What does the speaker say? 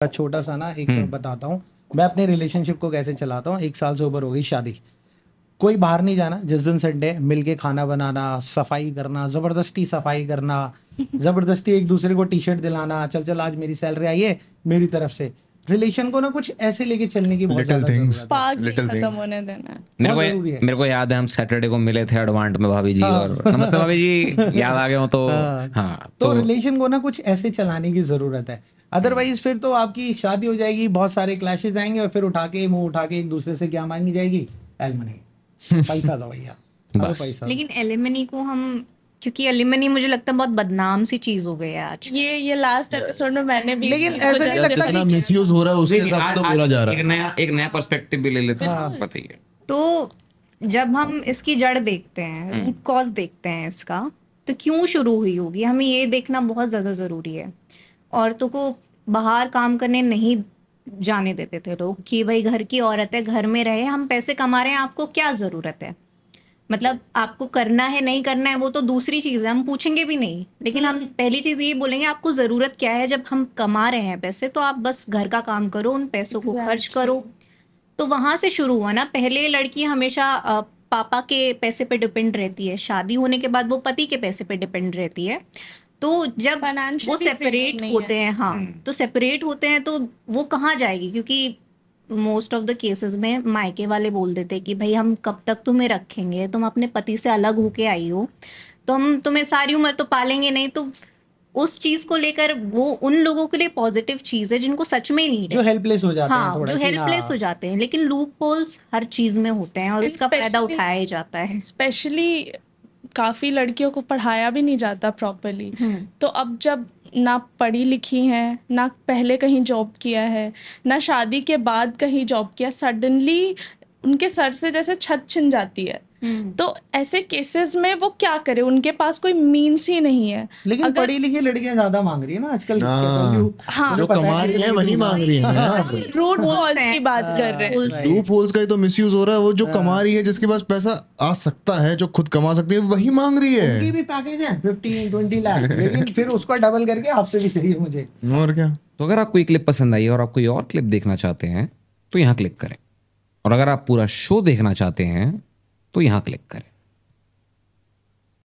छोटा सा ना एक बताता हूँ मैं अपने रिलेशनशिप को कैसे चलाता हूँ। 1 साल से ऊपर हो गई शादी, कोई बाहर नहीं जाना, जिस दिन संडे मिलके खाना बनाना, सफाई करना, जबरदस्ती सफाई करना, जबरदस्ती एक दूसरे को टी शर्ट दिलाना, चल चल आज मेरी सैलरी आई है मेरी तरफ से। रिलेशन को ना कुछ ऐसे लेके चलने की बहुत ज्यादा जरूरत है। स्पार्क खत्म होने देना। मेरे को याद है हम सैटरडे को मिले थे एडवांट में भाभी जी। हाँ। और नमस्ते भाभी जी, याद आ गए हो तो हाँ तो रिलेशन को ना कुछ ऐसे चलाने की जरूरत है, अदरवाइज फिर तो आपकी शादी हो जाएगी, बहुत सारे क्लैशेस आएंगे और फिर मुंह उठा के एक दूसरे से क्या मांगी जाएगी? एलिमनी, पैसा दो भैया, बस। लेकिन एलिमनी को हम, क्योंकि एलिमनी मुझे लगता है बहुत बदनाम सी चीज हो गई है आज। ये लास्ट एपिसोड में मैंने भी, लेकिन ऐसा नहीं लगता कितना मिसयूज हो रहा है उसके हिसाब से तो बोला जा रहा है। एक नया पर्सपेक्टिव भी ले लेते हैं, पता ही है। तो जब हम इसकी जड़ देखते हैं, रूट कॉज देखते हैं इसका, तो क्यों शुरू हुई होगी, हमें ये देखना बहुत ज़्यादा ज़रूरी है। औरतों को बाहर काम करने नहीं जाने देते थे लोग कि भाई घर की औरत है, घर में रहे, हम पैसे कमा रहे हैं, आपको क्या ज़रूरत है, मतलब आपको करना है नहीं करना है वो तो दूसरी चीज़ है, हम पूछेंगे भी नहीं। लेकिन हम पहली चीज़ ये बोलेंगे आपको ज़रूरत क्या है, जब हम कमा रहे हैं पैसे तो आप बस घर का काम करो, उन पैसों को खर्च करो। तो वहाँ से शुरू हुआ ना। पहले लड़की हमेशा पापा के पैसे पे डिपेंड रहती है, शादी होने के बाद वो पति के पैसे पे डिपेंड रहती है। तो जब वो सेपरेट होते हैं, हाँ, तो सेपरेट होते हैं तो वो कहाँ जाएगी, क्योंकि मोस्ट ऑफ द केसेस में मायके वाले बोल देते हैं कि भाई हम कब तक तुम्हें रखेंगे, तुम अपने पति से अलग होके आई हो तो हम तुम्हें सारी उम्र तो पालेंगे नहीं। तो उस चीज को लेकर वो उन लोगों के लिए पॉजिटिव चीज है जिनको सच में नीड है, जो हेल्पलेस हो जाते हैं, हाँ, जो हेल्पलेस हो जाते हैं। लेकिन लूप होल्स हर चीज में होते हैं और उसका फायदा उठाया ही जाता है। स्पेशली काफी लड़कियों को पढ़ाया भी नहीं जाता प्रॉपरली। तो अब जब ना पढ़ी लिखी हैं, ना पहले कहीं जॉब किया है, ना शादी के बाद कहीं जॉब किया, सडनली उनके सर से जैसे छत छिन जाती है। तो ऐसे केसेस में वो क्या करे, उनके पास कोई मीन्स ही नहीं है। लेकिन पढ़ी लिखी लड़कियां ज्यादा मांग रही है ना आजकल। हाँ, जो कमा रही है वही मांग रही है। रूट कॉज की बात कर रहे हैं। लूप होल्स का ही तो मिसयूज हो रहा है। वो जो कमा रही है, जिसके पास पैसा आ सकता है, जो खुद कमा सकती है, वही मांग रही है। उनकी भी पैकेज है 15-20 लाख, लेकिन फिर उसको डबल करके आपसे भी चाहिए मुझे, और क्या। तो अगर आपको ये क्लिप पसंद आई और आप कोई और क्लिप देखना चाहते हैं तो यहाँ क्लिक करें, और अगर आप पूरा शो देखना चाहते हैं तो यहाँ क्लिक करें।